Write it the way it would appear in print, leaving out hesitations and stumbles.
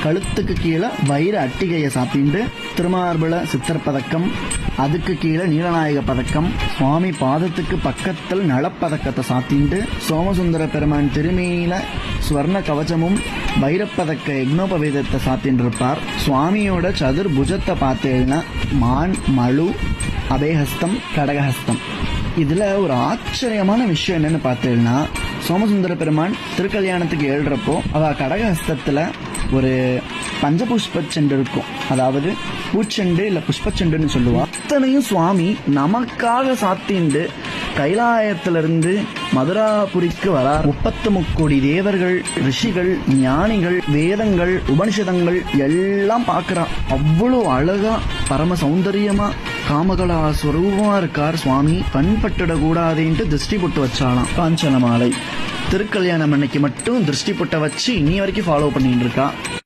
கழுத்துக்கு கீழே வைர அட்டிகையை சாப்பிட்டு திருமார்புல சித்தர் பதக்கம், அதுக்கு கீழே நீலநாயக பதக்கம், சுவாமி பாதத்துக்கு பக்கத்தில் நலப்பதக்கத்தை சாத்திண்டு சோமசுந்தர பெருமான் திருமேனியில ஸ்வர்ண கவச்சமும் வைரப்பதக்க யக்னோபவேதத்தை சாத்தின்னு இருப்பார். சுவாமியோட சதுர்புஜத்தை பார்த்தேன்னா மான், மழு, அபேஹஸ்தம், கடகஹஸ்தம். இதுல ஒரு ஆச்சரியமான விஷயம் என்னன்னு பார்த்தேன்னா, சோமசுந்தர பெருமான் திருக்கல்யாணத்துக்கு எழுறப்போ அவ கடகஹஸ்தத்துல ஒரு பஞ்சபுஷ்ப செண்டு இருக்கும், அதாவது பூச்செண்டு இல்ல புஷ்பச்செண்டுன்னு சொல்லுவா. அத்தனையும் சுவாமி நமக்காக சாத்திண்டு கைலாயத்திலிருந்து மதுராபுரிக்கு வரார். 33 கோடி தேவர்கள், ரிஷிகள், ஞானிகள், வேதங்கள், உபனிஷதங்கள் எல்லாம் பார்க்கிறான். அவ்வளவு அழகா பரம சௌந்தரியமா காமகலா ஸ்வரூபமா இருக்கார் சுவாமி. கண்பட்டுட கூடாதுன்ட்டு திருஷ்டி போட்டு வச்சாலாம். காஞ்சன மாலை திருக்கல்யாணம் அன்னைக்கு மட்டும் திருஷ்டி போட்ட வச்சு இன்னி வரைக்கும் ஃபாலோ பண்ணிட்டு இருக்கா.